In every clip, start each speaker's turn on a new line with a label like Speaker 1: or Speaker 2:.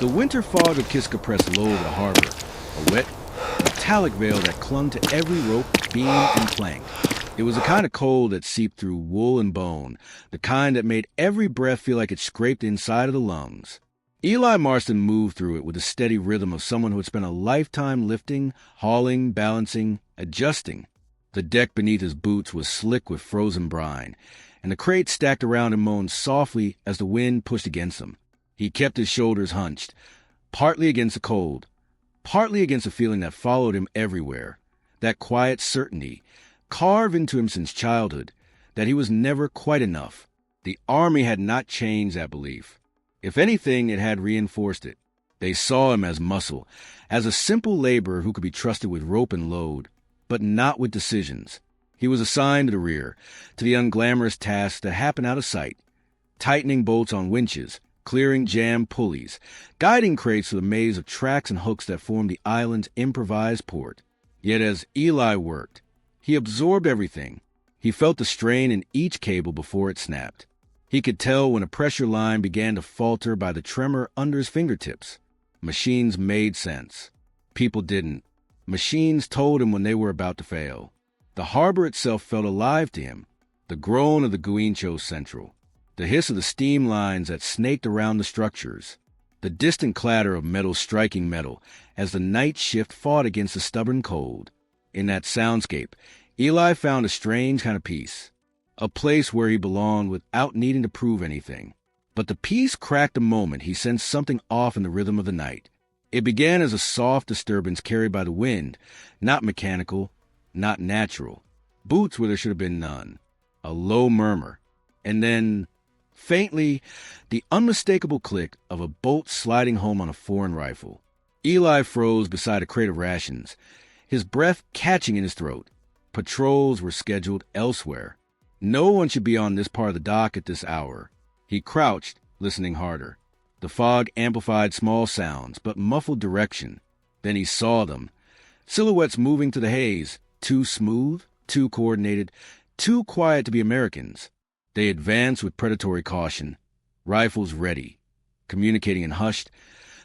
Speaker 1: The winter fog of Kiska pressed low over the harbor, a wet, metallic veil that clung to every rope, beam, and plank. It was the kind of cold that seeped through wool and bone, the kind that made every breath feel like it scraped the inside of the lungs. Eli Marston moved through it with the steady rhythm of someone who had spent a lifetime lifting, hauling, balancing, adjusting. The deck beneath his boots was slick with frozen brine, and the crates stacked around him moaned softly as the wind pushed against them. He kept his shoulders hunched, partly against the cold, partly against a feeling that followed him everywhere, that quiet certainty, carved into him since childhood, that he was never quite enough. The Army had not changed that belief. If anything, it had reinforced it. They saw him as muscle, as a simple laborer who could be trusted with rope and load, but not with decisions. He was assigned to the rear, to the unglamorous tasks that happened out of sight, tightening bolts on winches, clearing jammed pulleys, guiding crates through the maze of tracks and hooks that formed the island's improvised port. Yet as Eli worked, he absorbed everything. He felt the strain in each cable before it snapped. He could tell when a pressure line began to falter by the tremor under his fingertips. Machines made sense. People didn't. Machines told him when they were about to fail. The harbor itself felt alive to him. The groan of the Guincho Central, the hiss of the steam lines that snaked around the structures, the distant clatter of metal striking metal as the night shift fought against the stubborn cold. In that soundscape, Eli found a strange kind of peace, a place where he belonged without needing to prove anything. But the peace cracked the moment he sensed something off in the rhythm of the night. It began as a soft disturbance carried by the wind, not mechanical, not natural. Boots where there should have been none. A low murmur. And then, faintly, the unmistakable click of a bolt sliding home on a foreign rifle. Eli froze beside a crate of rations, his breath catching in his throat. Patrols were scheduled elsewhere. No one should be on this part of the dock at this hour. He crouched, listening harder. The fog amplified small sounds, but muffled direction. Then he saw them. Silhouettes moving to the haze, too smooth, too coordinated, too quiet to be Americans. They advanced with predatory caution, rifles ready, communicating in hushed,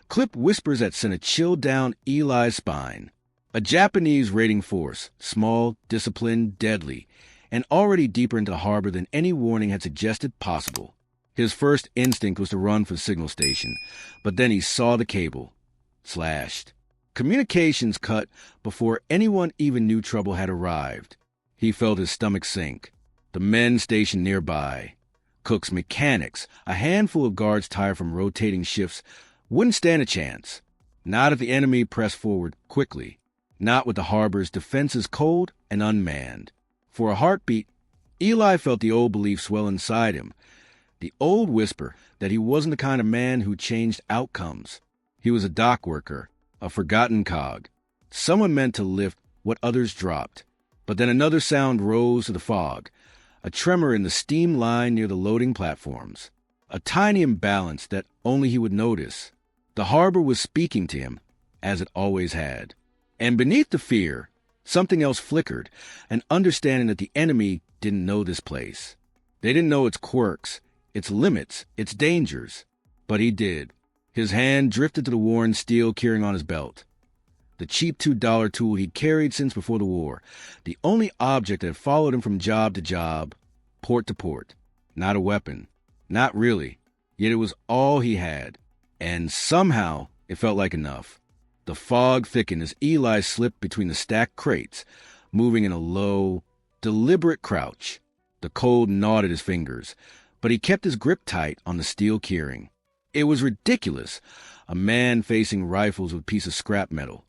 Speaker 1: clipped whispers that sent a chill down Eli's spine. A Japanese raiding force, small, disciplined, deadly, and already deeper into the harbor than any warning had suggested possible. His first instinct was to run for the signal station, but then he saw the cable. Slashed. Communications cut before anyone even knew trouble had arrived. He felt his stomach sink. The men stationed nearby, cooks, mechanics, a handful of guards tired from rotating shifts, wouldn't stand a chance. Not if the enemy pressed forward quickly. Not with the harbor's defenses cold and unmanned. For a heartbeat, Eli felt the old belief swell inside him. The old whisper that he wasn't the kind of man who changed outcomes. He was a dock worker, a forgotten cog, someone meant to lift what others dropped. But then another sound rose to the fog, a tremor in the steam line near the loading platforms, a tiny imbalance that only he would notice. The harbor was speaking to him, as it always had. And beneath the fear, something else flickered, an understanding that the enemy didn't know this place. They didn't know its quirks, its limits, its dangers. But he did. His hand drifted to the worn steel keyring on his belt. The cheap $2 tool he'd carried since before the war. The only object that had followed him from job to job, port to port. Not a weapon. Not really. Yet it was all he had. And somehow it felt like enough. The fog thickened as Eli slipped between the stacked crates, moving in a low, deliberate crouch. The cold gnawed at his fingers, but he kept his grip tight on the steel keyring. It was ridiculous, a man facing rifles with a piece of scrap metal.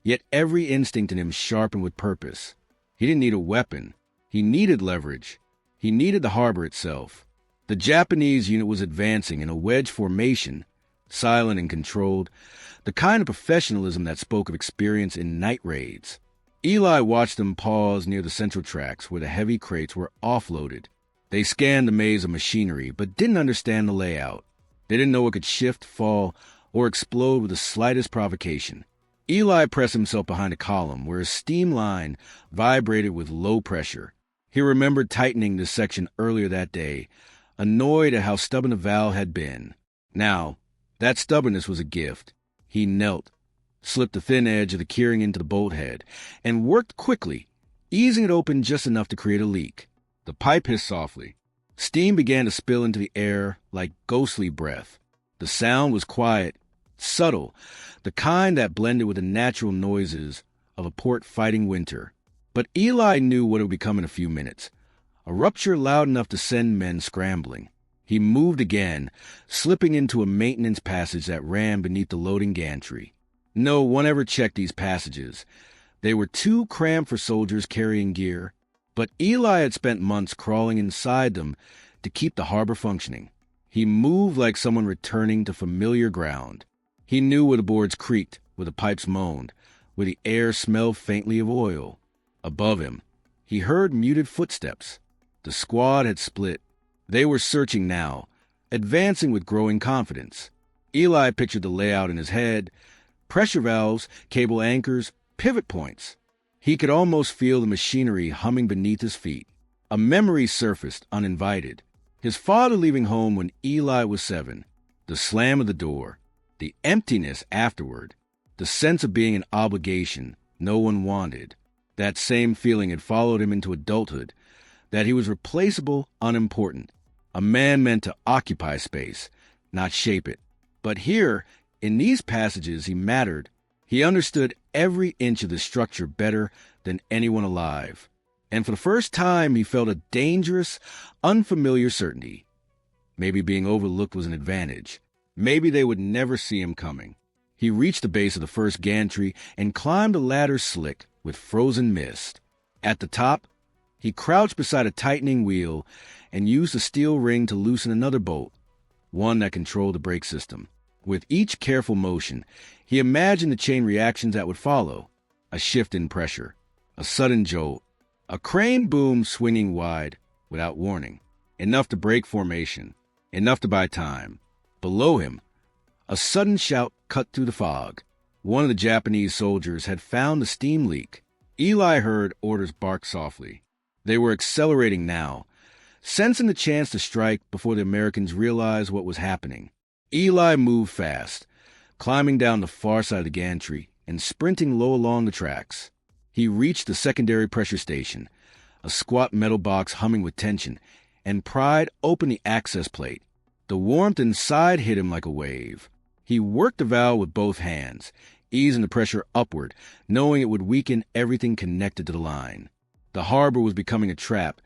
Speaker 1: Yet every instinct in him sharpened with purpose. He didn't need a weapon. He needed leverage. He needed the harbor itself. The Japanese unit was advancing in a wedge formation, silent and controlled, the kind of professionalism that spoke of experience in night raids. Eli watched them pause near the central tracks where the heavy crates were offloaded. They scanned the maze of machinery, but didn't understand the layout. They didn't know it could shift, fall, or explode with the slightest provocation. Eli pressed himself behind a column where a steam line vibrated with low pressure. He remembered tightening this section earlier that day, annoyed at how stubborn the valve had been. Now, That stubbornness was a gift. He knelt, slipped the thin edge of the keyring into the bolt head, and worked quickly, easing it open just enough to create a leak. The pipe hissed softly. Steam began to spill into the air like ghostly breath. The sound was quiet, subtle, the kind that blended with the natural noises of a port fighting winter. But Eli knew what it would become in a few minutes. A rupture loud enough to send men scrambling. He moved again, slipping into a maintenance passage that ran beneath the loading gantry. No one ever checked these passages. They were too cramped for soldiers carrying gear, but Eli had spent months crawling inside them to keep the harbor functioning. He moved like someone returning to familiar ground. He knew where the boards creaked, where the pipes moaned, where the air smelled faintly of oil. Above him, he heard muted footsteps. The squad had split. They were searching now, advancing with growing confidence. Eli pictured the layout in his head: pressure valves, cable anchors, pivot points. He could almost feel the machinery humming beneath his feet. A memory surfaced uninvited. His father leaving home when Eli was 7. The slam of the door. The emptiness afterward. The sense of being an obligation no one wanted. That same feeling had followed him into adulthood, that he was replaceable, unimportant. A man meant to occupy space, not shape it. But here, in these passages, he mattered. He understood every inch of the structure better than anyone alive. And for the first time, he felt a dangerous, unfamiliar certainty. Maybe being overlooked was an advantage. Maybe they would never see him coming. He reached the base of the first gantry and climbed a ladder slick with frozen mist. At the top, he crouched beside a tightening wheel and used a steel ring to loosen another bolt, one that controlled the brake system. With each careful motion, he imagined the chain reactions that would follow: a shift in pressure, a sudden jolt, a crane boom swinging wide without warning, enough to break formation, enough to buy time. Below him, a sudden shout cut through the fog. One of the Japanese soldiers had found the steam leak. Eli heard orders bark softly. They were accelerating now, sensing the chance to strike before the Americans realized what was happening. Eli moved fast, climbing down the far side of the gantry and sprinting low along the tracks. He reached the secondary pressure station, a squat metal box humming with tension, and pried open the access plate. The warmth inside hit him like a wave. He worked the valve with both hands, easing the pressure upward, knowing it would weaken everything connected to the line. The harbor was becoming a trap,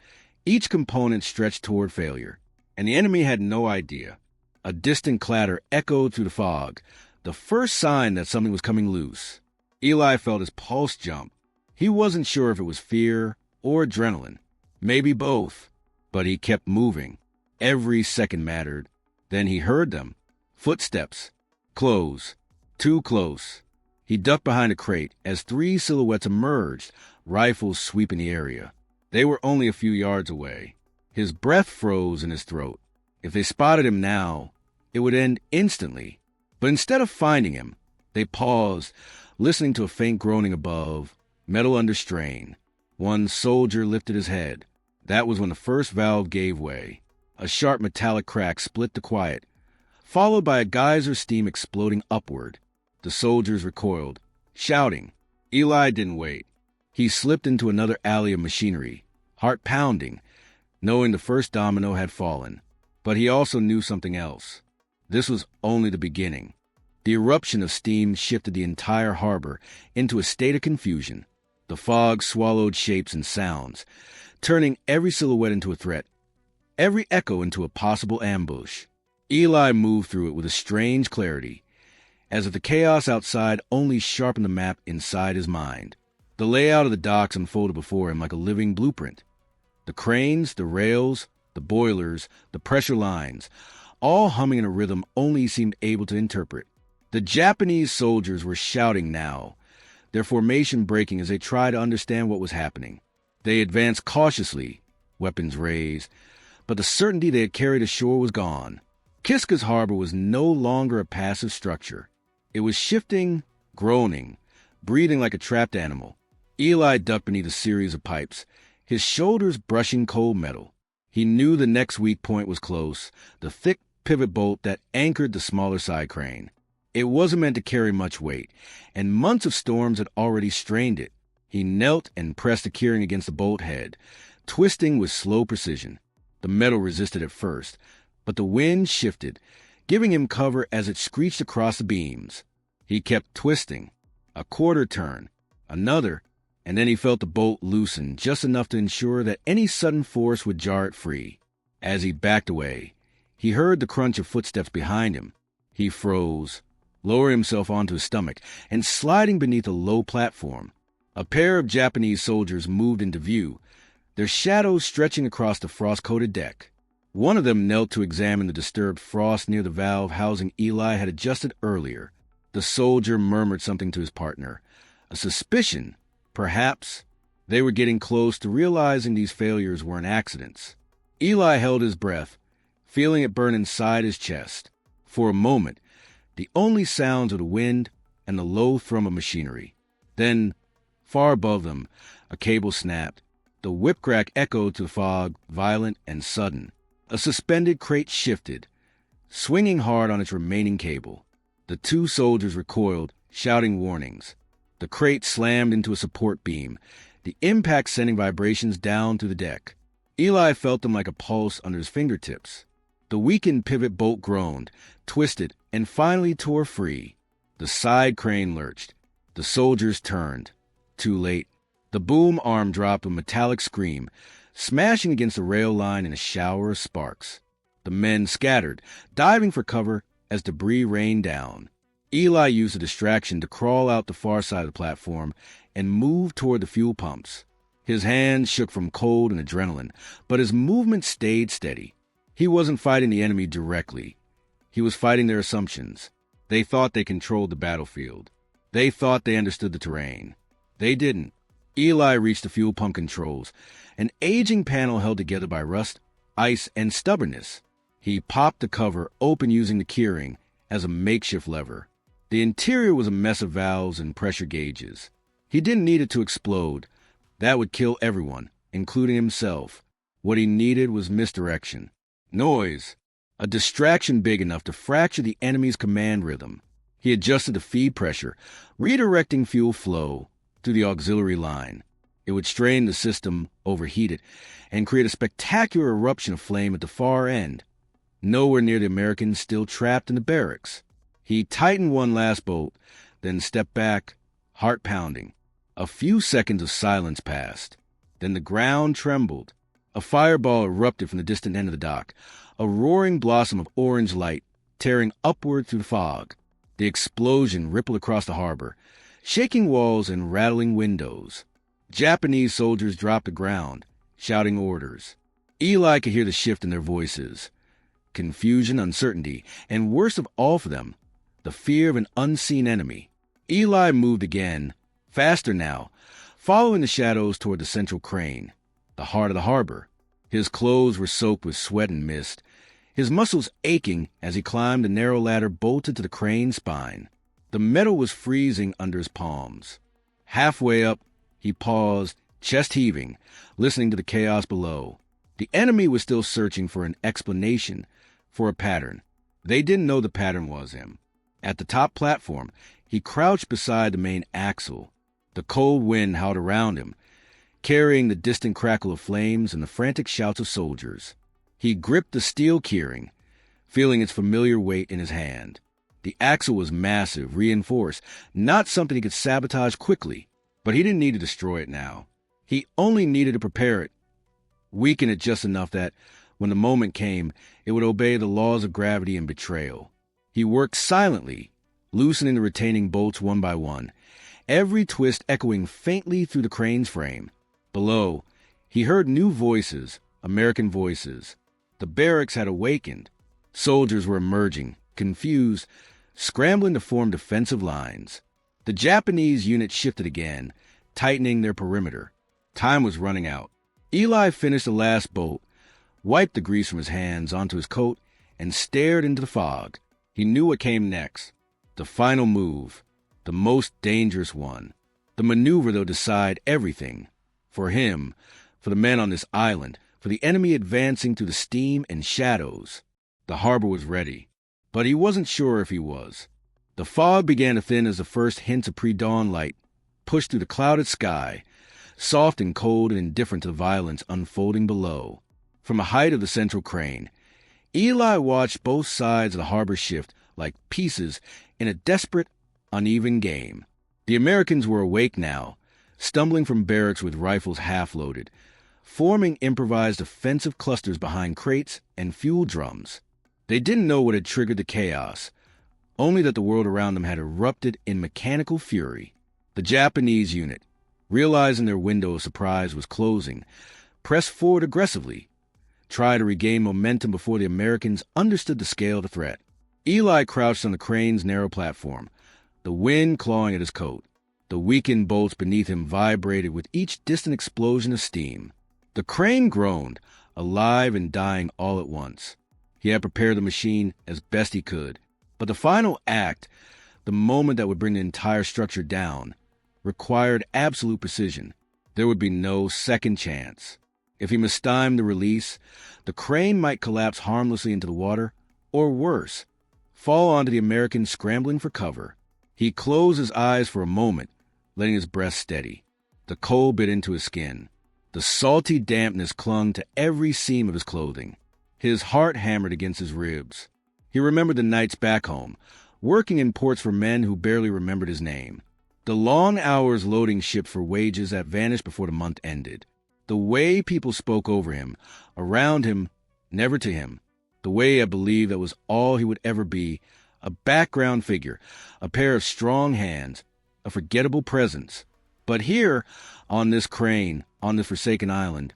Speaker 1: each component stretched toward failure, and the enemy had no idea. A distant clatter echoed through the fog, the first sign that something was coming loose. Eli felt his pulse jump. He wasn't sure if it was fear or adrenaline, maybe both, but he kept moving. Every second mattered. Then he heard them. Footsteps. Close. Too close. He ducked behind a crate as 3 silhouettes emerged, rifles sweeping the area. They were only a few yards away. His breath froze in his throat. If they spotted him now, it would end instantly. But instead of finding him, they paused, listening to a faint groaning above, metal under strain. One soldier lifted his head. That was when the first valve gave way. A sharp metallic crack split the quiet, followed by a geyser of steam exploding upward. The soldiers recoiled, shouting. Eli didn't wait. He slipped into another alley of machinery, heart pounding, knowing the first domino had fallen. But he also knew something else. This was only the beginning. The eruption of steam shifted the entire harbor into a state of confusion. The fog swallowed shapes and sounds, turning every silhouette into a threat, every echo into a possible ambush. Eli moved through it with a strange clarity, as if the chaos outside only sharpened the map inside his mind. The layout of the docks unfolded before him like a living blueprint. The cranes, the rails, the boilers, the pressure lines, all humming in a rhythm only he seemed able to interpret. The Japanese soldiers were shouting now, their formation breaking as they tried to understand what was happening. They advanced cautiously, weapons raised, but the certainty they had carried ashore was gone. Kiska's harbor was no longer a passive structure. It was shifting, groaning, breathing like a trapped animal. Eli ducked beneath a series of pipes, his shoulders brushing cold metal. He knew the next weak point was close, the thick, pivot bolt that anchored the smaller side crane. It wasn't meant to carry much weight, and months of storms had already strained it. He knelt and pressed the keyring against the bolt head, twisting with slow precision. The metal resisted at first, but the wind shifted, giving him cover as it screeched across the beams. He kept twisting. A quarter turn, another, and then he felt the bolt loosen just enough to ensure that any sudden force would jar it free. As he backed away, he heard the crunch of footsteps behind him. He froze, lowering himself onto his stomach and sliding beneath a low platform. A pair of Japanese soldiers moved into view, their shadows stretching across the frost-coated deck. One of them knelt to examine the disturbed frost near the valve housing Eli had adjusted earlier. The soldier murmured something to his partner. A suspicion, perhaps. They were getting close to realizing these failures weren't accidents. Eli held his breath, feeling it burn inside his chest. For a moment, the only sounds were the wind and the low thrum of machinery. Then, far above them, a cable snapped. The whip-crack echoed to the fog, violent and sudden. A suspended crate shifted, swinging hard on its remaining cable. The two soldiers recoiled, shouting warnings. The crate slammed into a support beam, the impact sending vibrations down through the deck. Eli felt them like a pulse under his fingertips. The weakened pivot bolt groaned, twisted, and finally tore free. The side crane lurched. The soldiers turned. Too late. The boom arm dropped with a metallic scream, smashing against the rail line in a shower of sparks. The men scattered, diving for cover as debris rained down. Eli used the distraction to crawl out the far side of the platform and move toward the fuel pumps. His hands shook from cold and adrenaline, but his movement stayed steady. He wasn't fighting the enemy directly. He was fighting their assumptions. They thought they controlled the battlefield. They thought they understood the terrain. They didn't. Eli reached the fuel pump controls, an aging panel held together by rust, ice, and stubbornness. He popped the cover open using the keyring as a makeshift lever. The interior was a mess of valves and pressure gauges. He didn't need it to explode. That would kill everyone, including himself. What he needed was misdirection. Noise. A distraction big enough to fracture the enemy's command rhythm. He adjusted the feed pressure, redirecting fuel flow through the auxiliary line. It would strain the system, overheat it, and create a spectacular eruption of flame at the far end, nowhere near the Americans still trapped in the barracks. He tightened one last bolt, then stepped back, heart pounding. A few seconds of silence passed. Then the ground trembled. A fireball erupted from the distant end of the dock, a roaring blossom of orange light tearing upward through the fog. The explosion rippled across the harbor, shaking walls and rattling windows. Japanese soldiers dropped to ground, shouting orders. Eli could hear the shift in their voices. Confusion, uncertainty, and worst of all for them, the fear of an unseen enemy. Eli moved again, faster now, following the shadows toward the central crane, the heart of the harbor. His clothes were soaked with sweat and mist, his muscles aching as he climbed the narrow ladder bolted to the crane's spine. The metal was freezing under his palms. Halfway up, he paused, chest heaving, listening to the chaos below. The enemy was still searching for an explanation, for a pattern. They didn't know the pattern was him. At the top platform, he crouched beside the main axle. The cold wind howled around him, carrying the distant crackle of flames and the frantic shouts of soldiers. He gripped the steel keyring, feeling its familiar weight in his hand. The axle was massive, reinforced, not something he could sabotage quickly, but he didn't need to destroy it now. He only needed to prepare it, weaken it just enough that, when the moment came, it would obey the laws of gravity and betrayal. He worked silently, loosening the retaining bolts one by one, every twist echoing faintly through the crane's frame. Below, he heard new voices, American voices. The barracks had awakened. Soldiers were emerging, confused, scrambling to form defensive lines. The Japanese unit shifted again, tightening their perimeter. Time was running out. Eli finished the last bolt, wiped the grease from his hands onto his coat, and stared into the fog. He knew what came next. The final move, the most dangerous one. The maneuver that would decide everything. For him, for the men on this island, for the enemy advancing through the steam and shadows. The harbor was ready, but he wasn't sure if he was. The fog began to thin as the first hints of pre-dawn light pushed through the clouded sky, soft and cold and indifferent to the violence unfolding below. From the height of the central crane, Eli watched both sides of the harbor shift like pieces in a desperate, uneven game. The Americans were awake now, stumbling from barracks with rifles half-loaded, forming improvised offensive clusters behind crates and fuel drums. They didn't know what had triggered the chaos, only that the world around them had erupted in mechanical fury. The Japanese unit, realizing their window of surprise was closing, pressed forward aggressively, tried to regain momentum before the Americans understood the scale of the threat. Eli crouched on the crane's narrow platform, the wind clawing at his coat. The weakened bolts beneath him vibrated with each distant explosion of steam. The crane groaned, alive and dying all at once. He had prepared the machine as best he could, but the final act, the moment that would bring the entire structure down, required absolute precision. There would be no second chance. If he mistimed the release, the crane might collapse harmlessly into the water, or worse, fall onto the Americans scrambling for cover. He closed his eyes for a moment, letting his breath steady. The cold bit into his skin. The salty dampness clung to every seam of his clothing. His heart hammered against his ribs. He remembered the nights back home, working in ports for men who barely remembered his name. The long hours loading ships for wages that vanished before the month ended. The way people spoke over him, around him, never to him. The way I believed that was all he would ever be, a background figure, a pair of strong hands, a forgettable presence. But here, on this crane, on this forsaken island,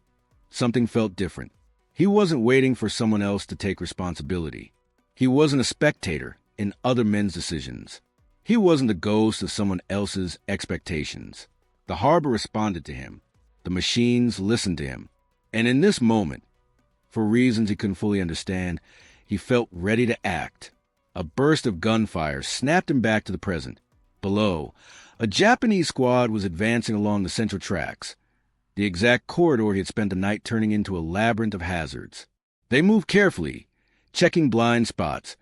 Speaker 1: something felt different. He wasn't waiting for someone else to take responsibility. He wasn't a spectator in other men's decisions. He wasn't the ghost of someone else's expectations. The harbor responded to him. The machines listened to him. And in this moment, for reasons he couldn't fully understand, he felt ready to act. A burst of gunfire snapped him back to the present. Below, a Japanese squad was advancing along the central tracks, the exact corridor he had spent the night turning into a labyrinth of hazards. They moved carefully, checking blind spots,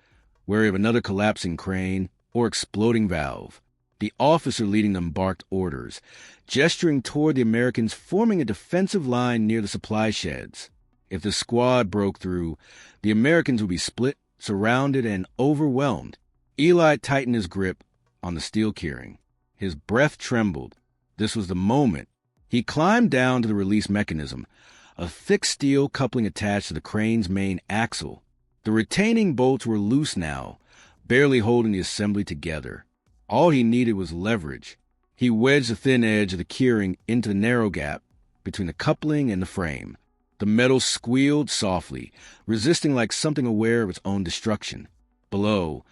Speaker 1: wary of another collapsing crane or exploding valve. The officer leading them barked orders, gesturing toward the Americans forming a defensive line near the supply sheds. If the squad broke through, the Americans would be split, surrounded, and overwhelmed. Eli tightened his grip on the steel keyring. His breath trembled. This was the moment. He climbed down to the release mechanism, a thick steel coupling attached to the crane's main axle. The retaining bolts were loose now, barely holding the assembly together. All he needed was leverage. He wedged the thin edge of the keyring into the narrow gap between the coupling and the frame. The metal squealed softly, resisting like something aware of its own destruction. Below,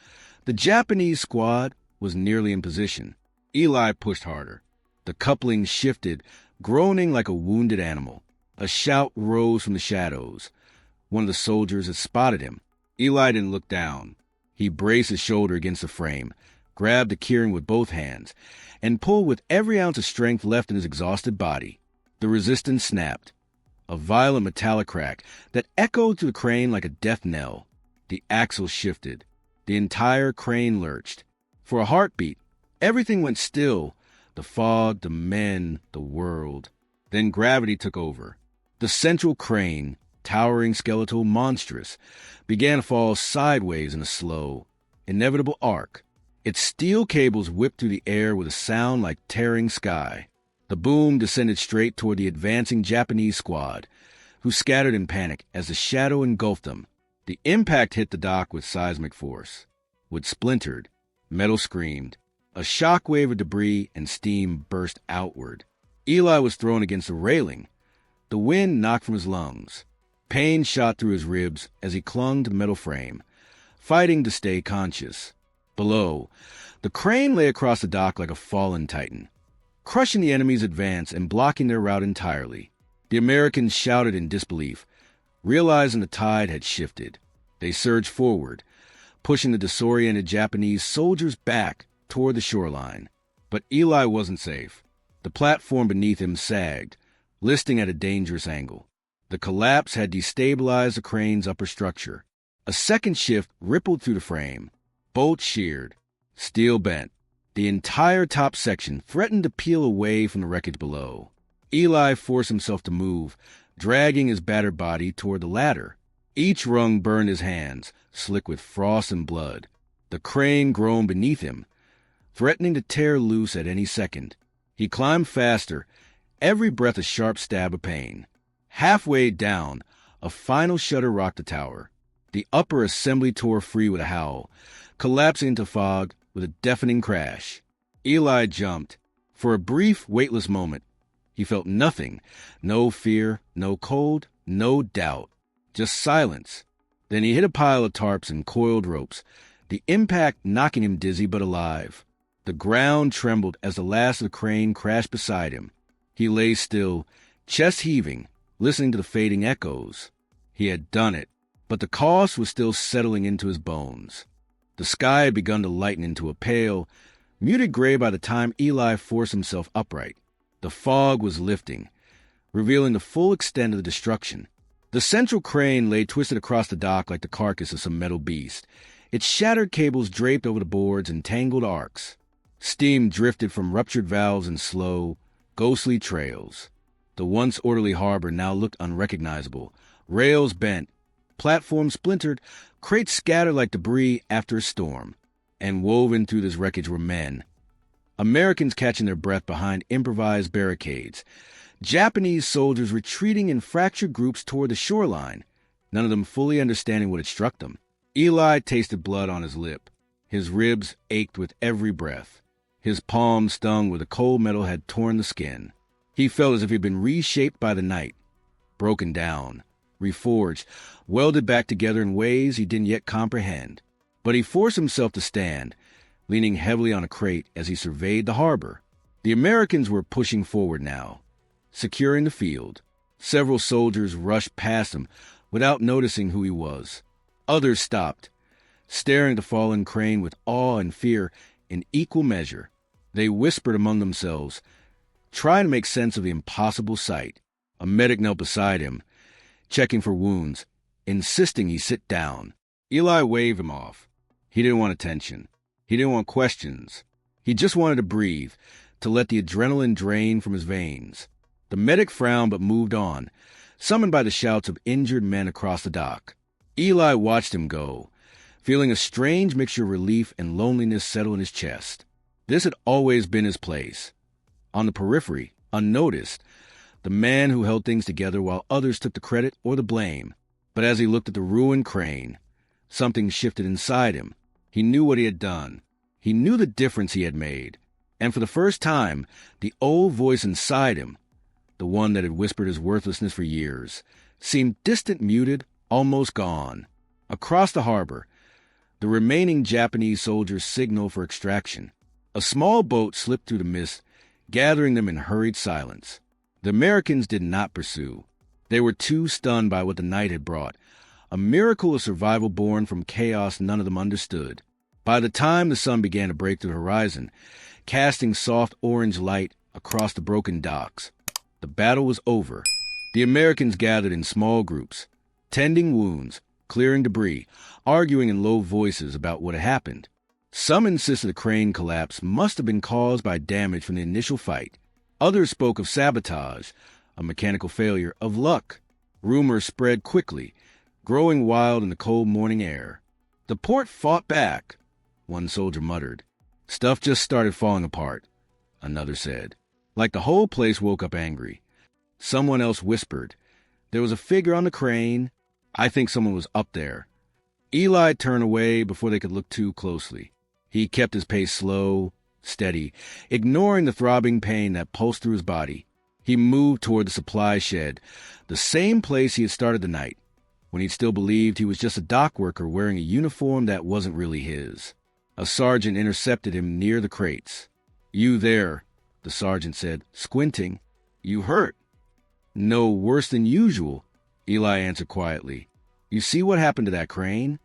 Speaker 1: the Japanese squad was nearly in position. Eli pushed harder. The coupling shifted, groaning like a wounded animal. A shout rose from the shadows. One of the soldiers had spotted him. Eli didn't look down. He braced his shoulder against the frame, grabbed the keyring with both hands, and pulled with every ounce of strength left in his exhausted body. The resistance snapped, a violent metallic crack that echoed through the crane like a death knell. The axle shifted. The entire crane lurched. For a heartbeat, everything went still. The fog, the men, the world. Then gravity took over. The central crane, towering, skeletal, monstrous, began to fall sideways in a slow, inevitable arc. Its steel cables whipped through the air with a sound like tearing sky. The boom descended straight toward the advancing Japanese squad, who scattered in panic as the shadow engulfed them. The impact hit the dock with seismic force. Wood splintered. Metal screamed. A shockwave of debris and steam burst outward. Eli was thrown against the railing. The wind knocked from his lungs. Pain shot through his ribs as he clung to the metal frame, fighting to stay conscious. Below, the crane lay across the dock like a fallen titan, crushing the enemy's advance and blocking their route entirely. The Americans shouted in disbelief, realizing the tide had shifted. They surged forward, pushing the disoriented Japanese soldiers back toward the shoreline. But Eli wasn't safe. The platform beneath him sagged, listing at a dangerous angle. The collapse had destabilized the crane's upper structure. A second shift rippled through the frame. Bolts sheared. Steel bent. The entire top section threatened to peel away from the wreckage below. Eli forced himself to move, dragging his battered body toward the ladder. Each rung burned his hands, slick with frost and blood. The crane groaned beneath him, threatening to tear loose at any second. He climbed faster, every breath a sharp stab of pain. Halfway down, a final shudder rocked the tower. The upper assembly tore free with a howl, collapsing into fog with a deafening crash. Eli jumped. For a brief, weightless moment, he felt nothing. No fear, no cold, no doubt. Just silence. Then he hit a pile of tarps and coiled ropes, the impact knocking him dizzy but alive. The ground trembled as the last of the crane crashed beside him. He lay still, chest heaving, listening to the fading echoes. He had done it, but the cost was still settling into his bones. The sky had begun to lighten into a pale, muted gray by the time Eli forced himself upright. The fog was lifting, revealing the full extent of the destruction. The central crane lay twisted across the dock like the carcass of some metal beast, its shattered cables draped over the boards in tangled arcs. Steam drifted from ruptured valves in slow, ghostly trails. The once orderly harbor now looked unrecognizable. Rails bent, platforms splintered, crates scattered like debris after a storm. And woven through this wreckage were men. Americans catching their breath behind improvised barricades. Japanese soldiers retreating in fractured groups toward the shoreline, none of them fully understanding what had struck them. Eli tasted blood on his lip. His ribs ached with every breath. His palms stung where the cold metal had torn the skin. He felt as if he had been reshaped by the night, broken down, reforged, welded back together in ways he didn't yet comprehend. But he forced himself to stand, leaning heavily on a crate as he surveyed the harbor. The Americans were pushing forward now, securing the field. Several soldiers rushed past him without noticing who he was. Others stopped, staring at the fallen crane with awe and fear in equal measure. They whispered among themselves, trying to make sense of the impossible sight. A medic knelt beside him, checking for wounds, insisting he sit down. Eli waved him off. He didn't want attention. He didn't want questions. He just wanted to breathe, to let the adrenaline drain from his veins. The medic frowned but moved on, summoned by the shouts of injured men across the dock. Eli watched him go, feeling a strange mixture of relief and loneliness settle in his chest. This had always been his place. On the periphery, unnoticed, the man who held things together while others took the credit or the blame. But as he looked at the ruined crane, something shifted inside him. He knew what he had done. He knew the difference he had made. And for the first time, the old voice inside him, the one that had whispered his worthlessness for years, seemed distant, muted, almost gone. Across the harbor, the remaining Japanese soldiers signaled for extraction. A small boat slipped through the mist, gathering them in hurried silence. The Americans did not pursue. They were too stunned by what the night had brought, a miracle of survival born from chaos none of them understood. By the time the sun began to break through the horizon, casting soft orange light across the broken docks, the battle was over. The Americans gathered in small groups, tending wounds, clearing debris, arguing in low voices about what had happened. Some insisted the crane collapse must have been caused by damage from the initial fight. Others spoke of sabotage, a mechanical failure, of luck. Rumors spread quickly, growing wild in the cold morning air. The port fought back, one soldier muttered. Stuff just started falling apart, another said. Like the whole place woke up angry. Someone else whispered, there was a figure on the crane. I think someone was up there. Eli turned away before they could look too closely. He kept his pace slow, steady, ignoring the throbbing pain that pulsed through his body. He moved toward the supply shed, the same place he had started the night, when he'd still believed he was just a dock worker wearing a uniform that wasn't really his. A sergeant intercepted him near the crates. You there, the sergeant said, squinting. You hurt? No, worse than usual, Eli answered quietly. You see what happened to that crane?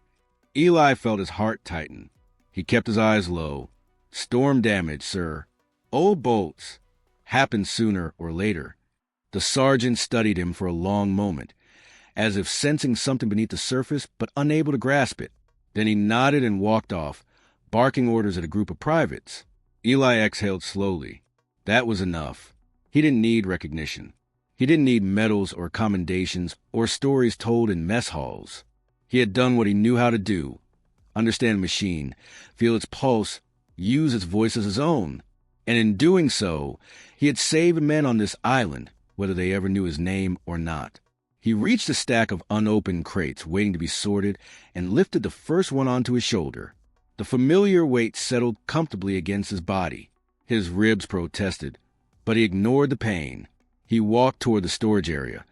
Speaker 1: Eli felt his heart tighten. He kept his eyes low. Storm damage, sir. Old bolts. Happened sooner or later. The sergeant studied him for a long moment, as if sensing something beneath the surface but unable to grasp it. Then he nodded and walked off, barking orders at a group of privates. Eli exhaled slowly. That was enough. He didn't need recognition. He didn't need medals or commendations or stories told in mess halls. He had done what he knew how to do: understand a machine, feel its pulse, use its voice as his own. And in doing so, he had saved men on this island, whether they ever knew his name or not. He reached a stack of unopened crates waiting to be sorted and lifted the first one onto his shoulder. The familiar weight settled comfortably against his body. His ribs protested, but he ignored the pain. He walked toward the storage area,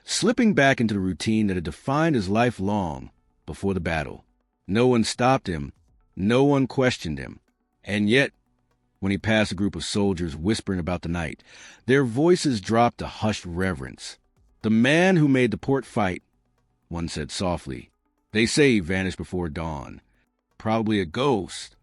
Speaker 1: slipping back into the routine that had defined his life long before the battle. No one stopped him. No one questioned him. And yet, when he passed a group of soldiers whispering about the night, their voices dropped to hushed reverence. "The man who made the port fight," one said softly. "They say he vanished before dawn. Probably a ghost."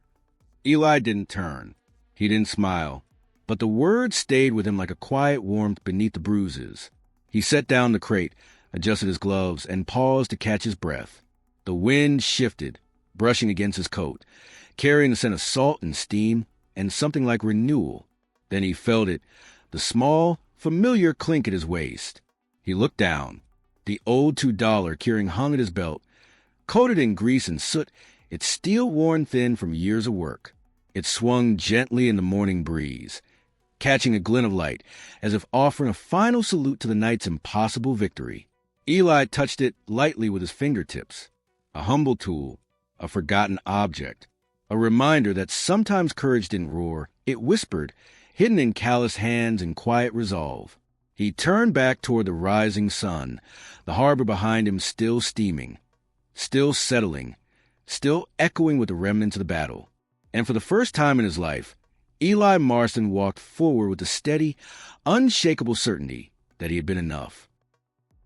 Speaker 1: Eli didn't turn. He didn't smile. But the words stayed with him like a quiet warmth beneath the bruises. He set down the crate, adjusted his gloves, and paused to catch his breath. The wind shifted, brushing against his coat, carrying the scent of salt and steam and something like renewal. Then he felt it, the small, familiar clink at his waist. He looked down. The old $2 keyring hung at his belt. Coated in grease and soot, its steel worn thin from years of work. It swung gently in the morning breeze, catching a glint of light, as if offering a final salute to the night's impossible victory. Eli touched it lightly with his fingertips. A humble tool, a forgotten object, a reminder that sometimes courage didn't roar, it whispered, hidden in calloused hands and quiet resolve. He turned back toward the rising sun, the harbor behind him still steaming, still settling, still echoing with the remnants of the battle. And for the first time in his life, Eli Marston walked forward with the steady, unshakable certainty that he had been enough.